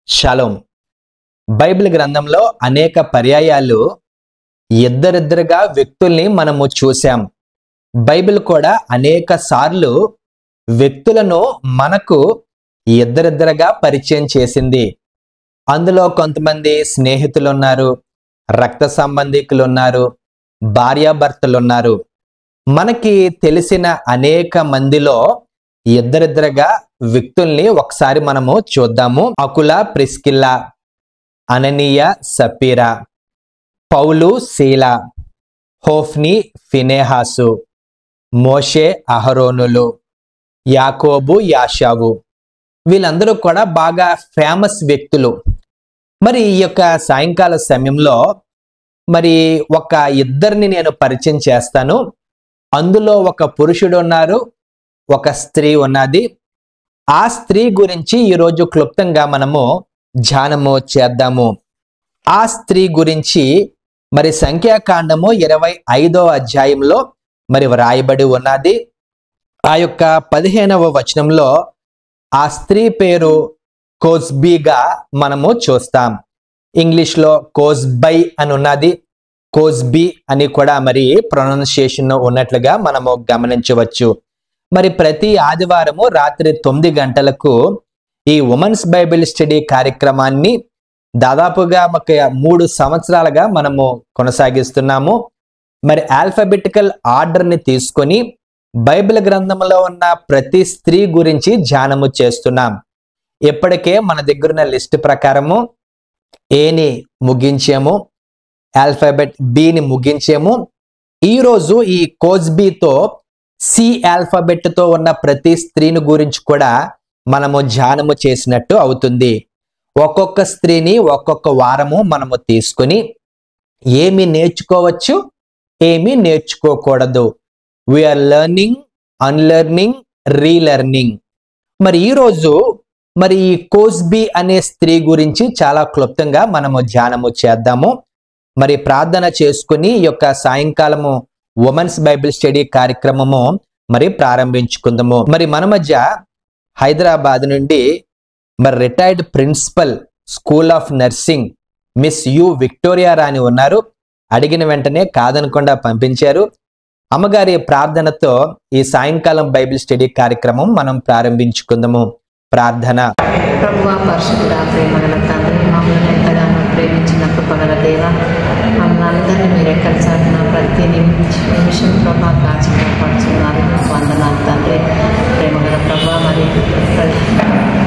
Shalom. Bible గ్రంథంలో అనేక పర్యాయాలు ఇద్దరిద్దరుగా వ్యక్తుల్ని మనము చూసాం. బైబిల్ కూడా అనేక సార్లు వ్యక్తులను మనకు ఇద్దరిద్దరుగా పరిచయం చేసింది. అందులో కొంతమంది స్నేహితులు ఉన్నారు, రక్త సంబంధికులు ఉన్నారు, భార్యాభర్తలు ఉన్నారు. మనకి తెలిసిన అనేక మందిలో ఇద్దరిద్దరుగా వ్యక్తుల్ని ఒకసారి మనము చూద్దాము. అకుల ప్రిస్కిల్లా, అననీయ సపీరా, పౌలు శీల, హోఫ్ని ఫినేహాసు, మోషే అహరోనులు, యాకోబు యాషావు, వీళ్ళందరూ కూడా బాగా ఫేమస్ వ్యక్తులు. మరి ఈ యొక్క సాయంకాల సమయంలో మరి ఒక ఇద్దరిని నేను పరిచయం చేస్తాను. అందులో ఒక పురుషుడు ఉన్నారు, ఒక స్త్రీ ఉన్నది. ఆ స్త్రీ గురించి ఈరోజు క్లుప్తంగా మనము ధ్యానము చేద్దాము. ఆ స్త్రీ గురించి మరి సంఖ్యాకాండము 25వ అధ్యాయంలో మరి వ్రాయబడి ఉన్నది. ఆ యొక్క 15వ వచనంలో ఆ స్త్రీ పేరు కోజ్బీగా మనము చూస్తాం. ఇంగ్లీష్లో కోజ్బై అని ఉన్నది, కోజ్బీ అని కూడా మరి ప్రొనౌన్సియేషన్ ఉన్నట్లుగా మనము గమనించవచ్చు. మరి ప్రతి ఆదివారము రాత్రి 9 గంటలకు ఈ ఉమెన్స్ బైబిల్ స్టడీ కార్యక్రమాన్ని దాదాపుగా 3 సంవత్సరాలుగా మనము కొనసాగిస్తున్నాము. మరి ఆల్ఫాబెటికల్ ఆర్డర్ని తీసుకొని బైబిల్ గ్రంథంలో ఉన్న ప్రతి స్త్రీ గురించి ధ్యానము చేస్తున్నాం. ఇప్పటికే మన దగ్గరున్న లిస్ట్ ప్రకారము ఏని ముగించాము, ఆల్ఫాబెట్ బిని ముగించాము. ఈరోజు ఈ కోజ్బీతో సి ఆల్ఫాబెట్ తో ఉన్న ప్రతి స్త్రీని గురించి కూడా మనము ధ్యానము చేసినట్టు అవుతుంది. ఒక్కొక్క స్త్రీని ఒక్కొక్క వారము మనము తీసుకుని ఏమి నేర్చుకోవచ్చు, ఏమి నేర్చుకోకూడదు, వీఆర్ లెర్నింగ్, అన్లెర్నింగ్, రీలెర్నింగ్. మరి ఈరోజు మరి ఈ కోజ్బీ అనే స్త్రీ గురించి చాలా క్లుప్తంగా మనము ధ్యానము చేద్దాము. మరి ప్రార్థన చేసుకుని ఈ యొక్క సాయంకాలము ఉమెన్స్ బైబిల్ స్టడీ కార్యక్రమము మరి ప్రారంభించుకుందాము. మరి మన మధ్య హైదరాబాద్ నుండి మరి retired principal school of nursing miss U Victoria Rani ఉన్నారు. అడిగిన వెంటనే కాదనకుండా పంపించారు. అమ్మగారి ప్రార్థనతో ఈ సాయంకాలం బైబిల్ స్టడీ కార్యక్రమం మనం ప్రారంభించుకుందాము. ప్రార్థన. ప్రభువా, పరిశుద్ధుడా, ప్రేమగల తండ్రి, మమ్మల్ని ఎంతగానో ప్రేమించిన కృపగల దేవ, మమ్మల్ని అందరినీ మీరు ఎక్కడ సాగిన ప్రతి నిమిషం ప్రభా కాచి కాపాడుతున్నారు. వందనాలు తండ్రి. ప్రేమగల ప్రభా, మరి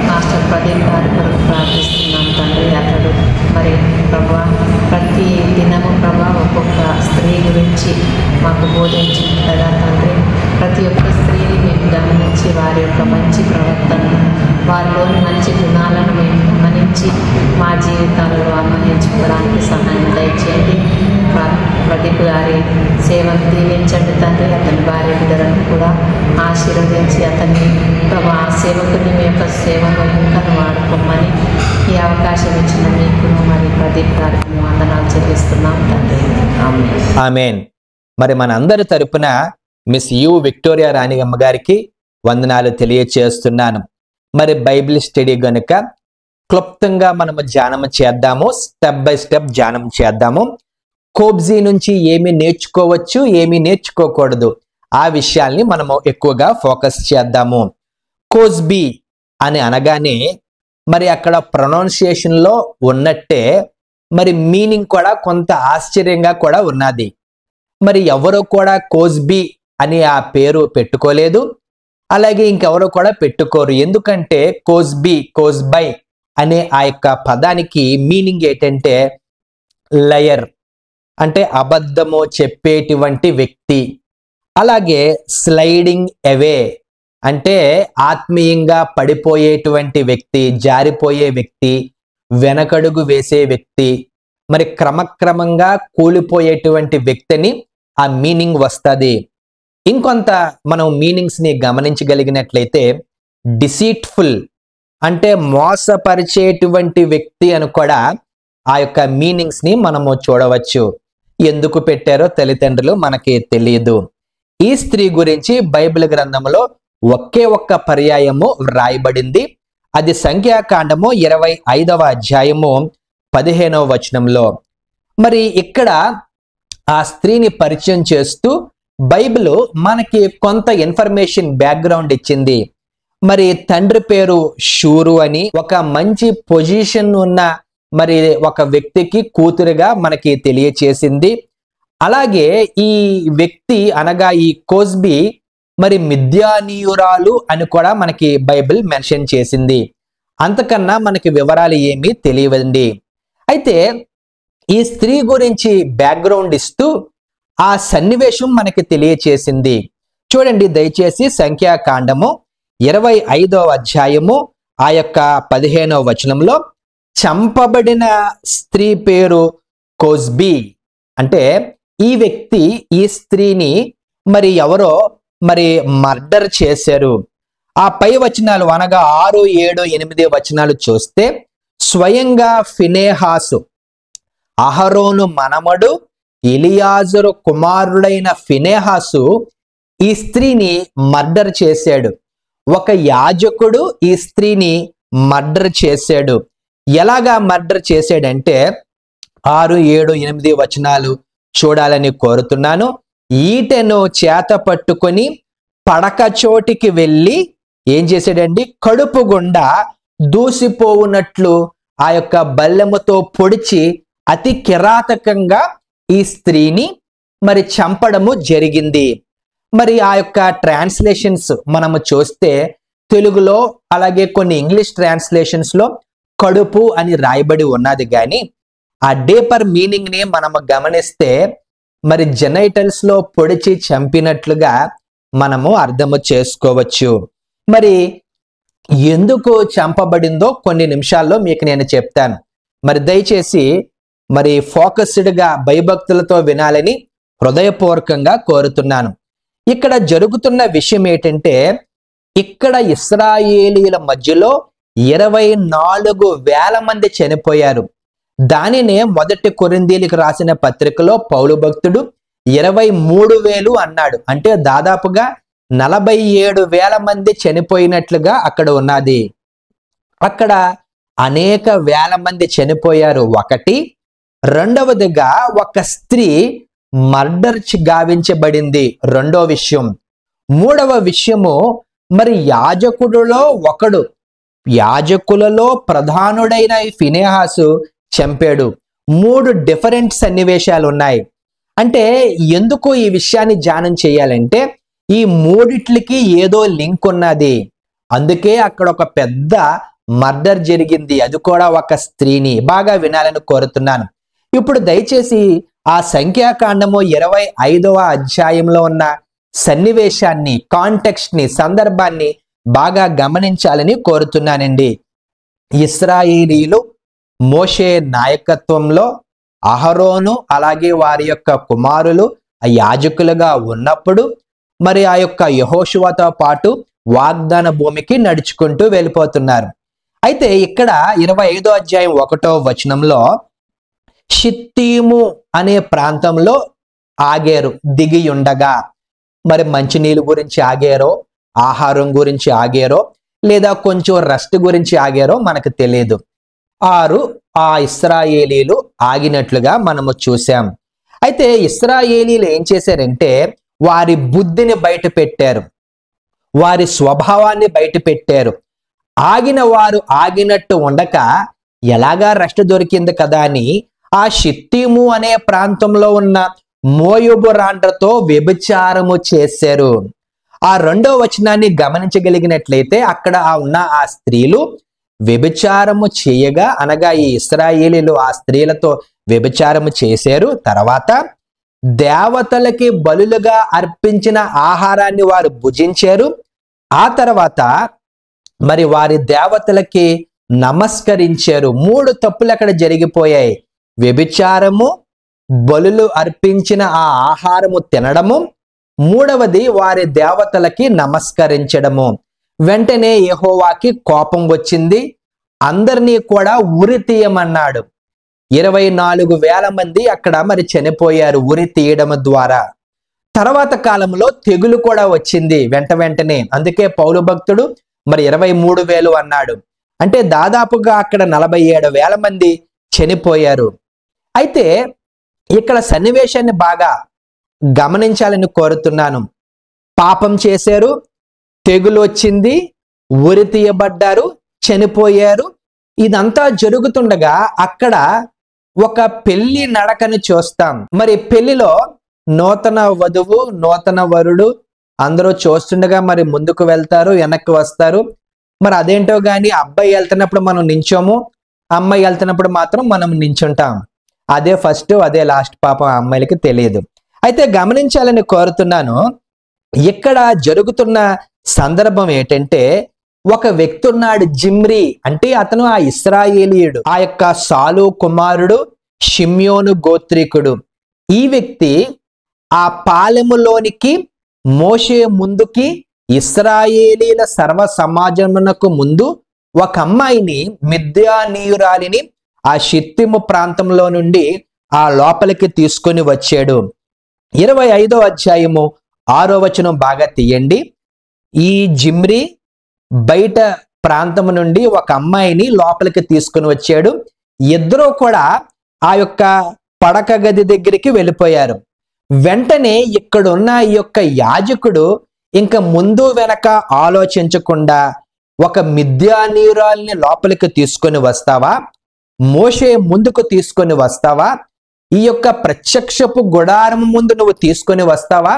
మాస్టర్ ప్రదీప్ గారి కొరకు ప్రార్థిస్తున్నాం తండ్రి. అతడు మరి ప్రభా ప్రతి దినము ప్రభా ఒక్కొక్క స్త్రీ గురించి మాకు బోధించుకుంటారా తండ్రి. ప్రతి ఒక్క స్త్రీని మేము గమనించి వారి యొక్క మంచి ప్రవర్తనను, వారిలోని మంచి గుణాలను మేము గమనించి మా జీవితాలలో అన్వయించుకోవడానికి సహాయం దయచేయండి. ప్రదీప్ గారి సేవను దీవించండి తండ్రి. అతని భార్య బిడ్డలను కూడా ఆశీర్వదించి అతన్ని ఆ సేవకుని మీ యొక్క సేవను ఇంకా వాడుకోమని ఈ అవకాశం ఇచ్చిన మీకును మరి ప్రదీప్ గారికి వందనాలు చెల్లిస్తున్నాం తండ్రి. ఆమేన్. మరి మన అందరి తరపున మిస్ యు విక్టోరియా రాణి అమ్మగారికి వందనాలు తెలియచేస్తున్నాను. మరి బైబిల్ స్టడీ గనుక క్లుప్తంగా మనము ధ్యానం చేద్దాము. స్టెప్ బై స్టెప్ ధ్యానం చేద్దాము. కోబ్జీ నుంచి ఏమి నేర్చుకోవచ్చు, ఏమి నేర్చుకోకూడదు, ఆ విషయాల్ని మనము ఎక్కువగా ఫోకస్ చేద్దాము. కోజ్బీ అని అనగానే మరి అక్కడ ప్రొనౌన్సియేషన్లో ఉన్నట్టే మరి మీనింగ్ కూడా కొంత ఆశ్చర్యంగా కూడా ఉన్నది. మరి ఎవరో కూడా కోజ్బీ అని ఆ పేరు పెట్టుకోలేదు, అలాగే ఇంకెవరో కూడా పెట్టుకోరు. ఎందుకంటే కోజ్బీ, కోజ్బై అనే ఆ యొక్క పదానికి మీనింగ్ ఏంటంటే లయర్, అంటే అబద్ధము చెప్పేటువంటి వ్యక్తి. అలాగే స్లైడింగ్ అవే అంటే ఆత్మీయంగా పడిపోయేటువంటి వ్యక్తి, జారిపోయే వ్యక్తి, వెనకడుగు వేసే వ్యక్తి, మరి క్రమక్రమంగా కూలిపోయేటువంటి వ్యక్తిని ఆ మీనింగ్ వస్తుంది. ఇంకొంత మనం మీనింగ్స్ ని గమనించగలిగినట్లయితే డిసీట్ఫుల్ అంటే మోసపరిచేటువంటి వ్యక్తి అని కూడా ఆ యొక్క మీనింగ్స్ ని మనము చూడవచ్చు. ఎందుకు పెట్టారో తల్లిదండ్రులు మనకి తెలియదు. ఈ స్త్రీ గురించి బైబిల్ గ్రంథంలో ఒకే ఒక్క పర్యాయము వ్రాయబడింది. అది సంఖ్యాకాండము 25వ అధ్యాయము 15వ వచనంలో. మరి ఇక్కడ ఆ స్త్రీని పరిచయం చేస్తూ బైబిల్ మనకి కొంత ఇన్ఫర్మేషన్ బ్యాక్గ్రౌండ్ ఇచ్చింది. మరి తండ్రి పేరు షూరు అని, ఒక మంచి పొజిషన్ ఉన్న మరి ఒక వ్యక్తికి కూతురుగా మనకి తెలియచేసింది. అలాగే ఈ వ్యక్తి అనగా ఈ కోస్బీ మరి మిద్యానీయురాలు అని కూడా మనకి బైబిల్ మెన్షన్ చేసింది. అంతకన్నా మనకి వివరాలు ఏమీ తెలియవండి. అయితే ఈ స్త్రీ గురించి బ్యాక్గ్రౌండ్ ఇస్తూ ఆ సన్నివేశం మనకి తెలియచేసింది. చూడండి దయచేసి సంఖ్యాకాండము 25వ అధ్యాయము ఆ యొక్క 15వ వచనంలో, చంపబడిన స్త్రీ పేరు కోస్బీ. అంటే ఈ వ్యక్తి ఈ స్త్రీని మరి ఎవరో మరి మర్డర్ చేశారు. ఆ పై వచనాలు అనగా 6, 7, 8 వచనాలు చూస్తే స్వయంగా ఫినెహాసు, అహరోను మనమడు ఎలియాజరు కుమారుడైన ఫినెహాసు ఈ స్త్రీని మర్డర్ చేశాడు. ఒక యాజకుడు ఈ స్త్రీని మర్డర్ చేశాడు. ఎలాగా మర్డర్ చేశాడంటే 6, 7, 8 వచనాలు చూడాలని కోరుతున్నాను. ఈటెను చేత పట్టుకొని పడక చోటికి వెళ్ళి ఏం చేశాడండి, కడుపు గుండా దూసిపోవునట్లు ఆ యొక్క బల్లెముతో పొడిచి అతి కిరాతకంగా ఈ స్త్రీని మరి చంపడము జరిగింది. మరి ఆ యొక్క ట్రాన్స్లేషన్స్ మనము చూస్తే తెలుగులో అలాగే కొన్ని ఇంగ్లీష్ ట్రాన్స్లేషన్స్ లో కడుపు అని రాయబడి ఉన్నది. కానీ ఆ డీపర్ మీనింగ్ ని మనము గమనిస్తే మరి జెనైటల్స్ లో పొడిచి చంపినట్లుగా మనము అర్థము చేసుకోవచ్చు. మరి ఎందుకు చంపబడిందో కొన్ని నిమిషాల్లో మీకు నేను చెప్తాను. మరి దయచేసి మరి ఫోకస్డ్ గా భయభక్తులతో వినాలని హృదయపూర్వకంగా కోరుతున్నాను. ఇక్కడ జరుగుతున్న విషయం ఏంటంటే, ఇక్కడ ఇశ్రాయేలీల మధ్యలో 24,000 మంది చనిపోయారు. దానినే మొదటి కొరింథీయులకు రాసిన పత్రికలో పౌలు భక్తుడు 23,000 అన్నాడు. అంటే దాదాపుగా 47,000 మంది చనిపోయినట్లుగా అక్కడ ఉన్నది. అక్కడ అనేక వేల మంది చనిపోయారు ఒకటి. రెండవదిగా ఒక స్త్రీ మర్డర్ గావించబడింది రెండో విషయం. మూడవ విషయము మరి యాజకుడులో ఒకడు, యాజకులలో ప్రధానుడైన ఫినెహాసు చంపాడు. 3 డిఫరెంట్ సన్నివేశాలు ఉన్నాయి. అంటే ఎందుకు ఈ విషయాన్ని ధ్యానం చేయాలంటే ఈ మూడిట్లకి ఏదో లింక్ ఉన్నది. అందుకే అక్కడ ఒక పెద్ద మర్డర్ జరిగింది, అది కూడా ఒక స్త్రీని. బాగా వినాలని కోరుతున్నాను. ఇప్పుడు దయచేసి ఆ సంఖ్యాకాండము 25వ అధ్యాయంలో ఉన్న సన్నివేశాన్ని, కాంటెక్స్ట్ ని, సందర్భాన్ని బాగా గమనించాలని కోరుతున్నానండి. ఇశ్రాయేలీలు మోషే నాయకత్వంలో అహరోను అలాగే వారి యొక్క కుమారులు ఆ యాజకులుగా ఉన్నప్పుడు మరి ఆ యొక్క యెహోషువతో పాటు వాగ్దాన భూమికి నడుచుకుంటూ వెళ్ళిపోతున్నారు. అయితే ఇక్కడ 25వ అధ్యాయం 1వ వచనంలో షిత్తీము అనే ప్రాంతంలో ఆగారు. దిగి ఉండగా మరి మంచినీళ్ళు గురించి ఆగారో, ఆహారం గురించి ఆగారో, లేదా కొంచెం రెస్ట్ గురించి ఆగారో మనకు తెలియదు. ఆ ఇశ్రాయేలీలు ఆగినట్లుగా మనము చూసాం. అయితే ఇశ్రాయేలీలు ఏం చేశారంటే వారి బుద్ధిని బయట పెట్టారు, వారి స్వభావాన్ని బయట పెట్టారు. ఆగిన వారు ఆగినట్టు ఉండక ఎలాగా రెస్ట్ దొరికింది కదా అని ఆ షిత్తీము అనే ప్రాంతంలో ఉన్న మోయాబు రాండ్రతో వ్యభిచారము చేశారు. ఆ రెండో వచనాన్ని గమనించగలిగినట్లయితే అక్కడ ఉన్న ఆ స్త్రీలు వ్యభిచారము చేయగా, అనగా ఈ ఇశ్రాయేలీలు ఆ స్త్రీలతో వ్యభిచారము చేశారు. తర్వాత దేవతలకి బలులుగా అర్పించిన ఆహారాన్ని వారు భుజించారు. ఆ తర్వాత మరి వారి దేవతలకి నమస్కరించారు. 3 తప్పులు అక్కడ జరిగిపోయాయి. వ్యభిచారము, బలులు అర్పించిన ఆ ఆహారము తినడము, మూడవది వారి దేవతలకి నమస్కరించడము. వెంటనే యెహోవాకి కోపం వచ్చింది. అందరినీ కూడా ఉరి తీయమన్నాడు. 24,000 మంది అక్కడ మరి చనిపోయారు ఉరి తీయడం ద్వారా. తర్వాత కాలంలో తెగులు కూడా వచ్చింది వెంటనే. అందుకే పౌలు భక్తుడు మరి 23,000 అన్నాడు. అంటే దాదాపుగా అక్కడ 47,000 మంది చనిపోయారు. అయితే ఇక్కడ సన్నివేశాన్ని బాగా గమనించాలని కోరుతున్నాను. పాపం చేశారు, తెగులు వచ్చింది, ఉరి తీయబడ్డారు, చనిపోయారు. ఇదంతా జరుగుతుండగా అక్కడ ఒక పెళ్లి నడకని చూస్తాం. మరి పెళ్లిలో నూతన వధువు, నూతన వరుడు అందరూ చూస్తుండగా మరి ముందుకు వెళ్తారు, వెనక్కి వస్తారు. మరి అదేంటో గాని అబ్బాయి వెళ్తున్నప్పుడు మనం నించోము, అమ్మాయి వెళ్తున్నప్పుడు మాత్రం మనం నించుంటాం. అదే ఫస్ట్, అదే లాస్ట్. పాపం అమ్మాయిలకి తెలియదు. అయితే గమనించాలని కోరుతున్నాను. ఇక్కడ జరుగుతున్న సందర్భం ఏంటంటే, ఒక వ్యక్తి ఉన్నాడు, జిమ్రీ. అంటే అతను ఆ ఇశ్రాయేలీయుడు, ఆ యొక్క సాలు కుమారుడు, షిమ్యోను గోత్రీకుడు. ఈ వ్యక్తి ఆ పాలెములోనికి మోషే ముందుకి ఇశ్రాయేలీల సర్వ సమాజమునకు ముందు ఒక అమ్మాయిని, మిద్యానీయురాలిని ఆ షిత్తిము ప్రాంతంలో నుండి ఆ లోపలికి తీసుకొని వచ్చాడు. 25వ అధ్యాయము 6వ వచనం బాగా తీయండి. ఈ జిమ్రీ బయట ప్రాంతం నుండి ఒక అమ్మాయిని లోపలికి తీసుకొని వచ్చాడు. ఇద్దరూ కూడా ఆ యొక్క పడక గది దగ్గరికి వెళ్ళిపోయారు. వెంటనే ఇక్కడున్న ఈ యొక్క యాజకుడు ఇంకా ముందు వెనక ఆలోచించకుండా, ఒక మిద్యానీయురాలిని లోపలికి తీసుకొని వస్తావా, మోషే ముందుకు తీసుకొని వస్తావా, ఈ యొక్క ప్రత్యక్షపు గుడారం ముందు నువ్వు తీసుకొని వస్తావా,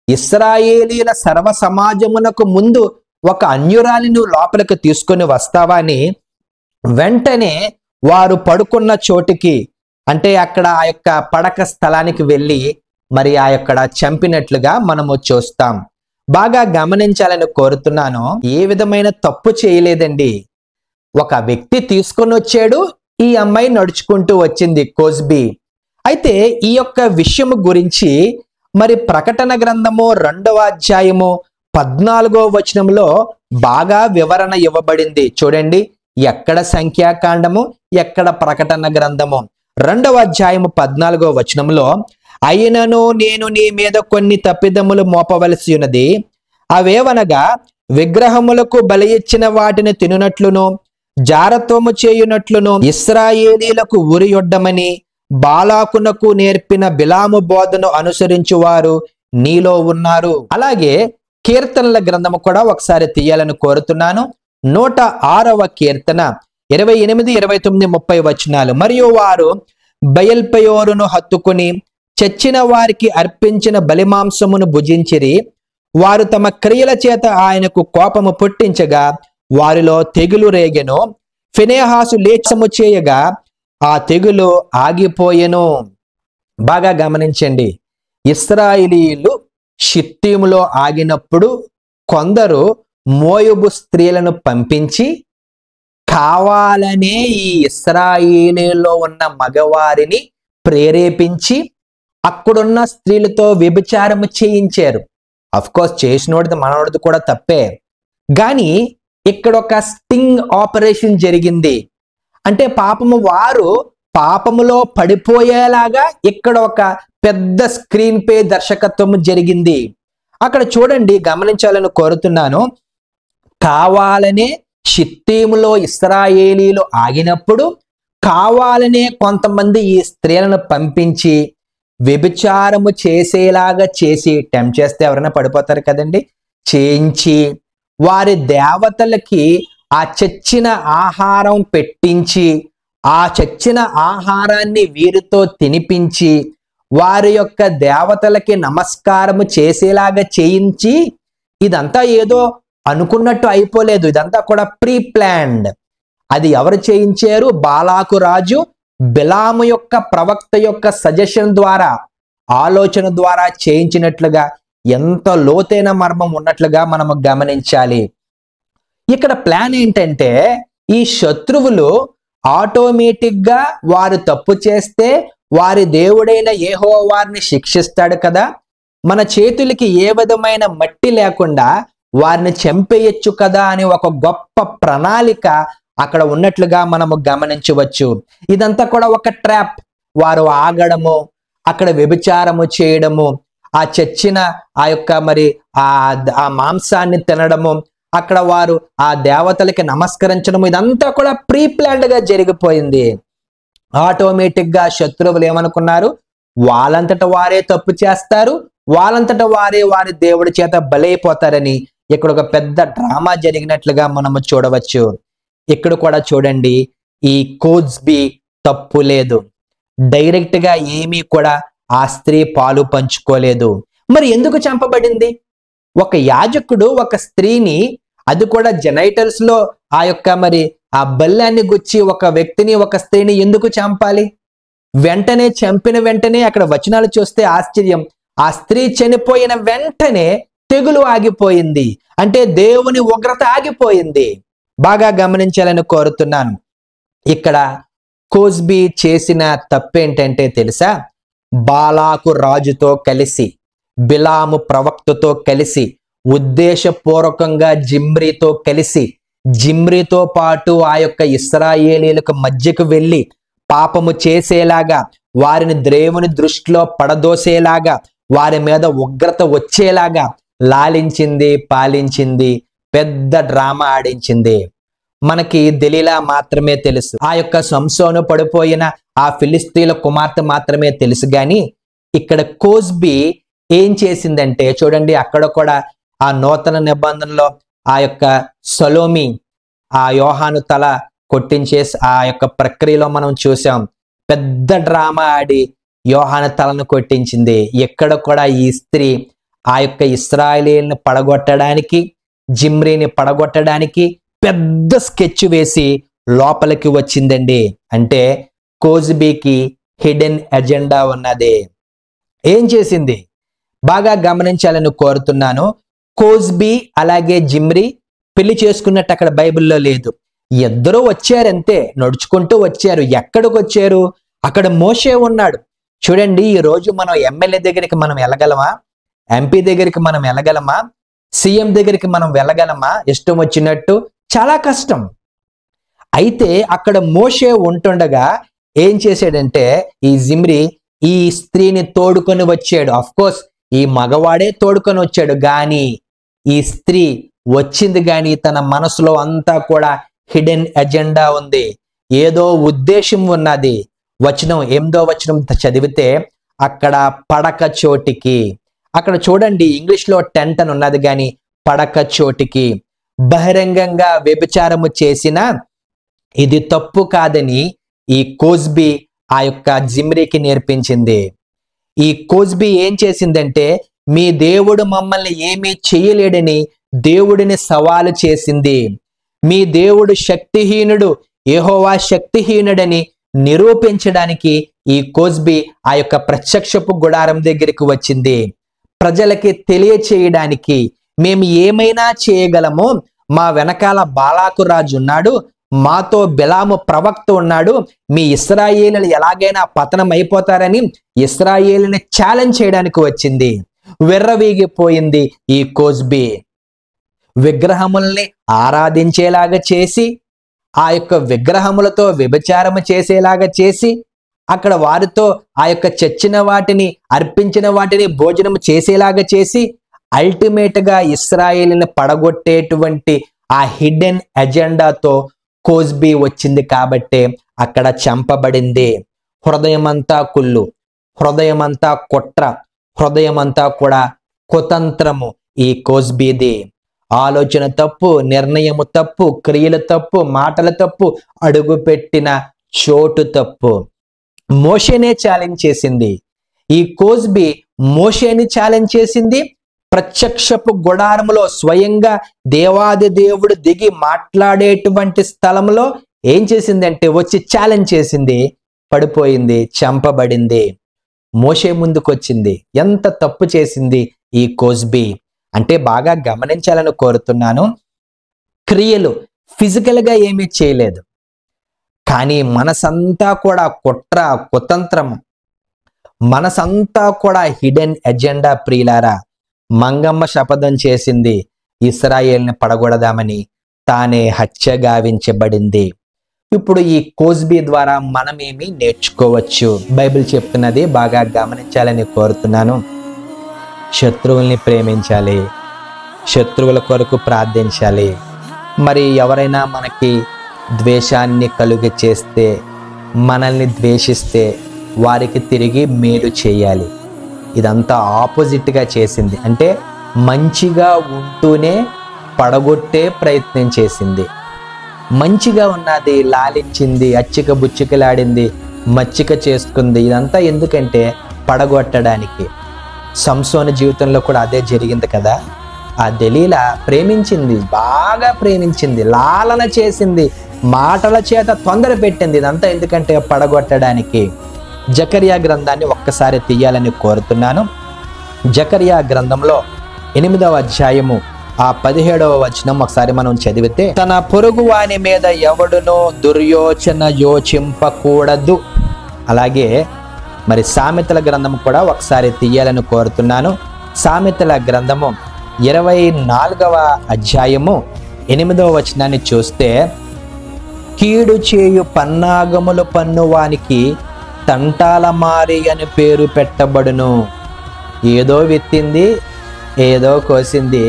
ఇశ్రాయేలీల సర్వ సమాజమునకు ముందు ఒక అన్యురాలి నువ్వు లోపలికి తీసుకొని వస్తావా అని వెంటనే వారు పడుకున్న చోటికి, అంటే అక్కడ ఆ యొక్క పడక స్థలానికి వెళ్ళి మరి ఆ యొక్క చంపినట్లుగా మనము చూస్తాం. బాగా గమనించాలని కోరుతున్నాను. ఏ విధమైన తప్పు చేయలేదండి. ఒక వ్యక్తి తీసుకొని వచ్చాడు, ఈ అమ్మాయి నడుచుకుంటూ వచ్చింది, కోస్బీ. అయితే ఈ యొక్క విషయం గురించి మరి ప్రకటన గ్రంథము 2వ అధ్యాయము 14వ వచనంలో బాగా వివరణ ఇవ్వబడింది. చూడండి, ఎక్కడ సంఖ్యాకాండము, ఎక్కడ ప్రకటన గ్రంథము. 2వ అధ్యాయము 14వ వచనంలో, అయినను నేను నీ మీద కొన్ని తప్పిదములు మోపవలసి ఉన్నది. అవేవనగా విగ్రహములకు బలి ఇచ్చిన వాటిని తినునట్లును, జారత్వము చేయునట్లును, ఇశ్రాయేలీలకు ఉరియొడ్డమని బాలాకునకు నేర్పిన బిలాము బోధను అనుసరించువారు నీలో ఉన్నారు. అలాగే కీర్తనల గ్రంథము కూడా ఒకసారి తీయాలని కోరుతున్నాను. 106వ కీర్తన 28, 29, 30 వచనాలు. మరియు వారు బయల్పెయోరును హత్తుకుని చచ్చిన వారికి అర్పించిన బలిమాంసమును భుజించిరి. వారు తమ క్రియల చేత ఆయనకు కోపము పుట్టించగా వారిలో తెగులు రేగెను. ఫినెహాసు లేచము చేయగా ఆ తెగులు ఆగిపోయెను. బాగా గమనించండి. ఇశ్రాయేలీయులు షిత్తీములో ఆగినప్పుడు కొందరు మోయబు స్త్రీలను పంపించి కావాలనే ఈ ఇశ్రాయేలీలో ఉన్న మగవారిని ప్రేరేపించి అక్కడున్న స్త్రీలతో వ్యభిచారము చేయించారు. అఫ్కోర్స్ చేసినోడిది మనోడిది కూడా తప్పే, కానీ ఇక్కడ ఒక స్టింగ్ ఆపరేషన్ జరిగింది. అంటే వారు పాపములో పడిపోయేలాగా ఇక్కడ ఒక పెద్ద స్క్రీన్ పే దర్శకత్వం జరిగింది. అక్కడ చూడండి, గమనించాలని కోరుతున్నాను. కావాలనే షిత్తీములో ఇశ్రాయేలీలు ఆగినప్పుడు కావాలనే కొంతమంది ఈ స్త్రీలను పంపించి వ్యభిచారము చేసేలాగా చేసి, టెంప్ట్ చేస్తే ఎవరైనా పడిపోతారు కదండి, చేయించి వారి దేవతలకి ఆ చచ్చిన ఆహారం పెట్టించి, ఆ చచ్చిన ఆహారాన్ని వీరితో తినిపించి వారి యొక్క దేవతలకి నమస్కారము చేసేలాగా చేయించి, ఇదంతా ఏదో అనుకున్నట్టు అయిపోలేదు, ఇదంతా కూడా ప్రీ ప్లాన్డ్. అది ఎవరు చేయించారు? బాలాకు రాజు బిలాము యొక్క ప్రవక్త యొక్క సజెషన్ ద్వారా, ఆలోచన ద్వారా చేయించినట్లుగా ఎంత లోతైన మర్మం ఉన్నట్లుగా మనము గమనించాలి. ఇక్కడ ప్లాన్ ఏంటంటే, ఈ శత్రువులు ఆటోమేటిక్ గా వారు తప్పు చేస్తే వారి దేవుడైన యెహోవా వారిని శిక్షిస్తాడు కదా, మన చేతులకి ఏ విధమైన మట్టి లేకుండా వారిని చంపేయచ్చు కదా అని ఒక గొప్ప ప్రణాళిక అక్కడ ఉన్నట్లుగా మనము గమనించవచ్చు. ఇదంతా కూడా ఒక ట్రాప్. వారు ఆగడము, అక్కడ వ్యభిచారము చేయడము, ఆ చచ్చిన ఆ యొక్క మరి ఆ మాంసాన్ని తినడము, అక్కడ వారు ఆ దేవతలకి నమస్కరించడం ఇదంతా కూడా ప్రీ ప్లాన్డ్ గా జరిగిపోయింది. ఆటోమేటిక్ గా శత్రువులు ఏమనుకున్నారు, వాళ్ళంతట వారే తప్పు చేస్తారు, వాళ్ళంతట వారే వారి దేవుడి చేత బలైపోతారని ఇక్కడ ఒక పెద్ద డ్రామా జరిగినట్లుగా మనము చూడవచ్చు. ఇక్కడ కూడా చూడండి, ఈ కోజ్బీ తప్పు లేదు, డైరెక్ట్ గా ఏమీ కూడా ఆ స్త్రీ పాలు పంచుకోలేదు. మరి ఎందుకు చంపబడింది? ఒక యాజకుడు ఒక స్త్రీని, అది కూడా జెనైటల్స్ లో మరి ఆ బల్లాన్ని గుచ్చి ఒక వ్యక్తిని, ఒక స్త్రీని ఎందుకు చంపాలి? వెంటనే చంపిన వెంటనే అక్కడ వచనాలు చూస్తే ఆశ్చర్యం, ఆ స్త్రీ చనిపోయిన వెంటనే తెగులు ఆగిపోయింది. అంటే దేవుని ఉగ్రత ఆగిపోయింది. బాగా గమనించాలని కోరుతున్నాను. ఇక్కడ కోజ్బీ చేసిన తప్పేంటంటే తెలుసా? బాలాకు రాజుతో కలిసి, బిలాము ప్రవక్తతో కలిసి, ఉద్దేశపూర్వకంగా జిమ్రీతో కలిసి, జిమ్రీతో పాటు ఆ యొక్క ఇశ్రాయేలీలకు మధ్యకు వెళ్ళి పాపము చేసేలాగా, వారిని దేవుని దృష్టిలో పడదోసేలాగా, వారి మీద ఉగ్రత వచ్చేలాగా లాలించింది, పాలించింది, పెద్ద డ్రామా ఆడించింది. మనకి దెలీలా మాత్రమే తెలుసు, ఆ యొక్క సంసోను పడిపోయిన ఆ ఫిలిస్తీన్ల కుమార్తె మాత్రమే తెలుసు. కానీ ఇక్కడ కోజ్బీ ఏం చేసిందంటే చూడండి, అక్కడ కూడా ఆ నూతన నిబంధనలో ఆ యొక్క సలోమి ఆ యోహాను తల కొట్టించేసి ఆ యొక్క ప్రక్రియలో మనం చూసాం. పెద్ద డ్రామా ఆడి యోహాను తలను కొట్టించింది. ఎక్కడ కూడా ఈ స్త్రీ ఆ యొక్క ఇశ్రాయేలీయులను పడగొట్టడానికి, జిమ్రీని పడగొట్టడానికి పెద్ద స్కెచ్ వేసి లోపలికి వచ్చిందండి. అంటే కోజ్బీకి హిడెన్ ఎజెండా ఉన్నది. ఏం చేసింది బాగా గమనించాలని కోరుతున్నాను. కోజ్బీ అలాగే జిమ్రీ పెళ్లి చేసుకున్నట్టు అక్కడ బైబిల్లో లేదు. ఇద్దరూ వచ్చారంతే, నడుచుకుంటూ వచ్చారు. ఎక్కడికి వచ్చారు? అక్కడ మోషే ఉన్నాడు. చూడండి, ఈ రోజు మనం ఎమ్మెల్యే దగ్గరికి మనం వెళ్ళగలమా? ఎంపీ దగ్గరికి మనం వెళ్ళగలమా? సీఎం దగ్గరికి మనం వెళ్ళగలమా? ఇష్టం వచ్చినట్టు? చాలా కష్టం. అయితే అక్కడ మోషే ఉంటుండగా ఏం చేశాడంటే ఈ జిమ్రీ ఈ స్త్రీని తోడుకొని వచ్చాడు. అఫ్ కోర్స్ ఈ మగవాడే తోడుకొని వచ్చాడు, కానీ ఈ స్త్రీ వచ్చింది కానీ తన మనసులో అంతా కూడా హిడెన్ ఎజెండా ఉంది, ఏదో ఉద్దేశం ఉన్నది. వచనం 8వ వచనం చదివితే అక్కడ పడక చోటికి, అక్కడ చూడండి ఇంగ్లీష్లో టెంట్ అని ఉన్నది, కానీ పడక చోటికి బహిరంగంగా వ్యభిచారము చేసిన ఇది తప్పు కాదని ఈ కోజ్బీ ఆ యొక్క జిమ్రీకి నేర్పించింది. ఈ కోజ్బీ ఏం చేసిందంటే మీ దేవుడు మమ్మల్ని ఏమీ చేయలేడని దేవుడిని సవాలు చేసింది. మీ దేవుడు శక్తిహీనుడు, యెహోవా శక్తిహీనుడని నిరూపించడానికి ఈ కోజ్బీ ఆ యొక్క ప్రత్యక్షపు గుడారం దగ్గరికి వచ్చింది. ప్రజలకి తెలియచేయడానికి మేము ఏమైనా చేయగలము, మా వెనకాల బాలాకు రాజు ఉన్నాడు, మాతో బిలాము ప్రవక్త ఉన్నాడు, మీ ఇశ్రాయేలులు ఎలాగైనా పతనం అయిపోతారని ఇశ్రాయేలుని ఛాలెంజ్ చేయడానికి వచ్చింది. విర్రవీగిపోయింది ఈ కోజ్బీ. విగ్రహముల్ని ఆరాధించేలాగా చేసి, ఆ యొక్క విగ్రహములతో వ్యభిచారము చేసేలాగా చేసి, అక్కడ వారితో ఆ యొక్క చచ్చిన వాటిని, అర్పించిన వాటిని భోజనం చేసేలాగా చేసి, అల్టిమేట్ గా ఇశ్రాయేలుని పడగొట్టేటువంటి ఆ హిడెన్ ఎజెండాతో కోజ్బీ వచ్చింది కాబట్టే అక్కడ చంపబడింది. హృదయమంతా కుళ్ళు, హృదయమంతా కుట్ర, హృదయమంతా కూడా కుతంత్రము ఈ కోజ్బీది. ఆలోచన తప్పు, నిర్ణయము తప్పు, క్రియలు తప్పు, మాటలు తప్పు, అడుగుపెట్టిన చోటు తప్పు. మోషేనే ఛాలెంజ్ చేసింది. ఈ కోజ్బీ మోషేని ఛాలెంజ్ చేసింది. ప్రత్యక్షపు గుడారములో స్వయంగా దేవాది దేవుడు దిగి మాట్లాడేటువంటి స్థలంలో ఏం చేసిందంటే వచ్చి ఛాలెంజ్ చేసింది, పడిపోయింది, చంపబడింది. మోషే ముందుకొచ్చింది. ఎంత తప్పు చేసింది ఈ కోజ్బీ అంటే బాగా గమనించాలని కోరుతున్నాను. క్రియలు ఫిజికల్ గా ఏమీ చేయలేదు, కానీ మనసంతా కూడా కుట్ర, కుతంత్రం, మనసంతా కూడా హిడెన్ ఎజెండా. ప్రియులారా, మంగమ్మ శపథం చేసింది ఇశ్రాయేల్ని పడగొడదామని, తానే హత్య గావించబడింది. ఇప్పుడు ఈ కోజ్బీ ద్వారా మనమేమి నేర్చుకోవచ్చు? బైబిల్ చెప్తున్నది బాగా గమనించాలని కోరుతున్నాను. శత్రువుల్ని ప్రేమించాలి, శత్రువుల కొరకు ప్రార్థించాలి. మరి ఎవరైనా మనకి ద్వేషాన్ని కలుగ చేస్తే, మనల్ని ద్వేషిస్తే వారికి తిరిగి మేలు చేయాలి. ఇదంతా ఆపోజిట్గా చేసింది. అంటే మంచిగా ఉంటూనే పడగొట్టే ప్రయత్నం చేసింది. మంచిగా ఉన్నది లాలించింది, అచ్చిక బుచ్చికలాడింది, మచ్చిక చేసుకుంది. ఇదంతా ఎందుకంటే పడగొట్టడానికి. సంసోను జీవితంలో కూడా అదే జరిగింది కదా. ఆ దెలీలా ప్రేమించింది, బాగా ప్రేమించింది, లాలన చేసింది, మాటల చేత తొందర పెట్టింది. ఇదంతా ఎందుకంటే పడగొట్టడానికి. జకర్యా గ్రంథాన్ని ఒక్కసారి తీయాలని కోరుతున్నాను. జకర్యా గ్రంథంలో 8వ అధ్యాయము ఆ 17వ వచనం ఒకసారి మనం చదివితే, తన పొరుగు వాని మీద ఎవడునో దుర్యోచన యోచింపకూడదు. అలాగే మరి సామెతల గ్రంథం కూడా ఒకసారి తీయాలని కోరుతున్నాను. సామెతల గ్రంథము 24వ అధ్యాయము 8వ వచనాన్ని చూస్తే, కీడు చేయు పన్నాగములు పన్నువానికి తంటాల మారి అని పేరు పెట్టబడును. ఏదో విత్తింది, ఏదో కోసింది,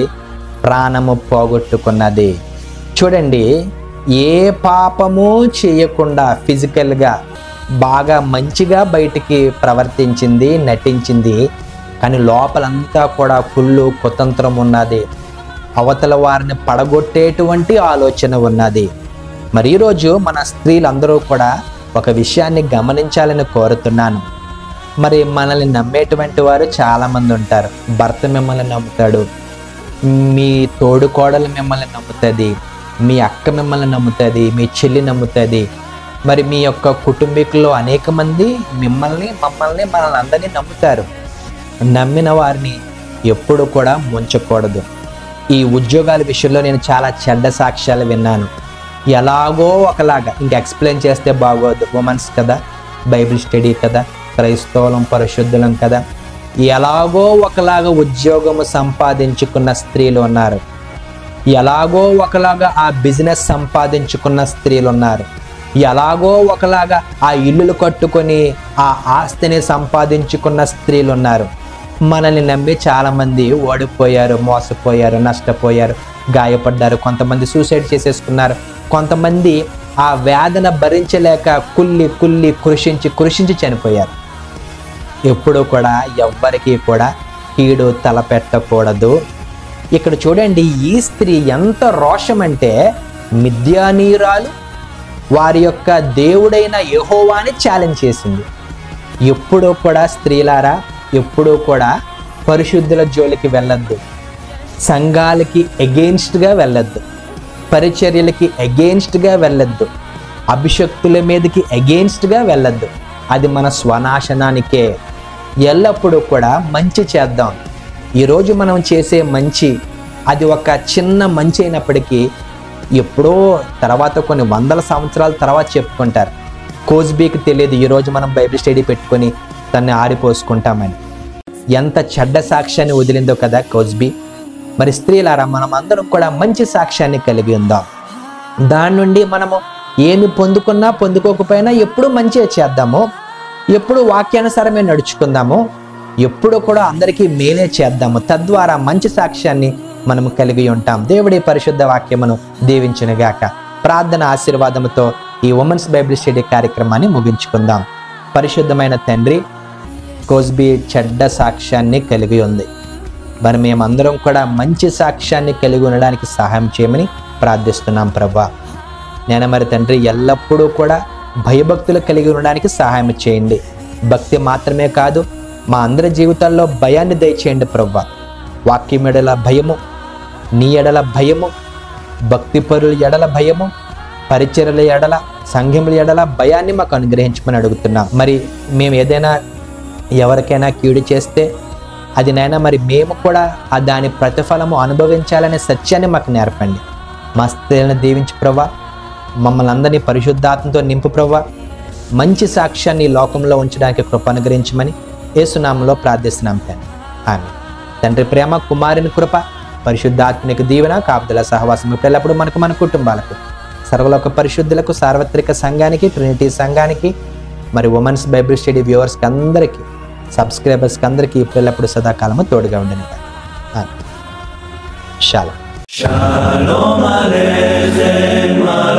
ప్రాణము పోగొట్టుకున్నది. చూడండి, ఏ పాపము చేయకుండా ఫిజికల్గా బాగా మంచిగా బయటికి ప్రవర్తించింది, నటించింది, కానీ లోపలంతా కూడా కుళ్ళు కుతంత్రం ఉన్నది. అవతల వారిని పడగొట్టేటువంటి ఆలోచన ఉన్నది. మరి ఈరోజు మన స్త్రీలందరూ కూడా ఒక విషయాన్ని గమనించాలని కోరుతున్నాను. మరి మనల్ని నమ్మేటువంటి వారు చాలామంది ఉంటారు. భర్త మిమ్మల్ని నమ్ముతాడు, మీ తోడుకోడలు మిమ్మల్ని నమ్ముతుంది, మీ అక్క మిమ్మల్ని నమ్ముతుంది, మీ చెల్లి నమ్ముతుంది. మరి మీ యొక్క కుటుంబీకుల్లో అనేక మంది మమ్మల్ని అందరినీ నమ్ముతారు. నమ్మిన వారిని ఎప్పుడు కూడా ముంచకూడదు. ఈ ఉద్యోగాల విషయంలో నేను చాలా చెడ్డ సాక్ష్యాలు విన్నాను. ఎలాగో ఒకలాగా, ఇంక ఎక్స్ప్లెయిన్ చేస్తే బాగోదు, ఉమెన్స్ కదా, బైబిల్ స్టడీ కదా, క్రైస్తవులం పరిశుద్ధులం కదా, ఎలాగో ఒకలాగా ఉద్యోగము సంపాదించుకున్న స్త్రీలు ఉన్నారు. ఎలాగో ఒకలాగా ఆ బిజినెస్ సంపాదించుకున్న స్త్రీలు ఉన్నారు. ఎలాగో ఒకలాగా ఆ ఇల్లులు కట్టుకొని ఆ ఆస్తిని సంపాదించుకున్న స్త్రీలు ఉన్నారు. మనల్ని నమ్మి చాలామంది ఓడిపోయారు, మోసపోయారు, నష్టపోయారు, గాయపడ్డారు. కొంతమంది సూసైడ్ చేసేసుకున్నారు. కొంతమంది ఆ వేదన భరించలేక కుళ్ళి కృషించి చనిపోయారు. ఎప్పుడూ కూడా ఎవ్వరికీ కూడా కీడు తలపెట్టకూడదు. ఇక్కడ చూడండి, ఈ స్త్రీ ఎంత రోషం అంటే, మిద్యానీయురాలు వారి యొక్క దేవుడైన యెహోవాని ఛాలెంజ్ చేసింది. ఎప్పుడూ కూడా స్త్రీలారా, ఎప్పుడూ కూడా పరిశుద్ధుల జోలికి వెళ్ళొద్దు, సంఘాలకి ఎగెయిన్స్ట్గా వెళ్ళొద్దు, పరిచర్యలకి ఎగెయిన్స్ట్గా వెళ్ళొద్దు, అభిషక్తుల మీదకి ఎగెయిన్స్ట్గా వెళ్ళొద్దు. అది మన స్వనాశనానికే. ఎల్లప్పుడూ కూడా మంచి చేద్దాం. ఈరోజు మనం చేసే మంచి, అది ఒక చిన్న మంచి అయినప్పటికీ ఎప్పుడో తర్వాత కొన్ని వందల సంవత్సరాల తర్వాత చెప్పుకుంటారు. కోజ్బీకి తెలియదు ఈరోజు మనం బైబిల్ స్టడీ పెట్టుకొని తన్ని ఆడిపోసుకుంటామని. ఎంత చెడ్డ సాక్ష్యాన్ని వదిలిందో కదా కోజ్బీ. మరి స్త్రీలారా, మనం అందరం కూడా మంచి సాక్ష్యాన్ని కలిగి ఉందాం. దాని నుండి మనము ఏమి పొందుకున్నా పొందుకోకపోయినా ఎప్పుడు మంచిగా చేద్దాము, ఎప్పుడు వాక్యానుసారమే నడుచుకుందాము, ఎప్పుడు కూడా అందరికీ మేలే చేద్దాము. తద్వారా మంచి సాక్ష్యాన్ని మనము కలిగి ఉంటాం. దేవుడి పరిశుద్ధ వాక్యమును దీవించునుగాక. ప్రార్థన ఆశీర్వాదముతో ఈ ఉమెన్స్ బైబిల్ స్టడీ కార్యక్రమాన్ని ముగించుకుందాం. పరిశుద్ధమైన తండ్రి, కోజ్బీ చెడ్డ సాక్ష్యాన్ని కలిగి ఉంది. మరి మేమందరం కూడా మంచి సాక్ష్యాన్ని కలిగి ఉండడానికి సహాయం చేయమని ప్రార్థిస్తున్నాం ప్రభా. నేను మరి తండ్రి, ఎల్లప్పుడూ కూడా భయభక్తులు కలిగి ఉండడానికి సహాయం చేయండి. భక్తి మాత్రమే కాదు, మా అందరి జీవితాల్లో భయాన్ని దయచేయండి ప్రభా. వాక్యం ఎడల భయము, నీ ఎడల భయము, భక్తిపరుల ఎడల భయము, పరిచర్యల ఎడల, సంఘముల ఎడల భయాన్ని మాకు అనుగ్రహించమని అడుగుతున్నాం. మరి మేము ఏదైనా ఎవరికైనా కీడు చేస్తే అది నైనా మరి మేము కూడా దాని ప్రతిఫలము అనుభవించాలనే సత్యాన్ని మాకు నేర్పండి. మా స్త్రీలను దీవించి ప్రభా, మమ్మల్ని అందరినీ పరిశుద్ధాత్మతో నింపు ప్రభా. మంచి సాక్ష్యాన్ని ఈ లోకంలో ఉంచడానికి కృప అనుగ్రహించమని యేసునామములో ప్రార్థిస్తున్నాం తండ్రి. ఆమేన్. తండ్రి ప్రేమ, కుమారుని కృప, పరిశుద్ధాత్మనికి దీవెన, కాపుదల సహవాసం ఎల్లప్పుడూ మనకు, మన కుటుంబాలకు, సర్వలోక పరిశుద్ధులకు, సార్వత్రిక సంఘానికి, ట్రినిటీ సంఘానికి, మరి ఉమెన్స్ బైబిల్ స్టడీ వ్యూవర్స్కి అందరికీ, సబ్స్క్రైబర్స్కి అందరికీ ఎల్లప్పుడూ సదాకాలము తోడుగా ఉండని. షాలోమ్. Shalom Aleichem.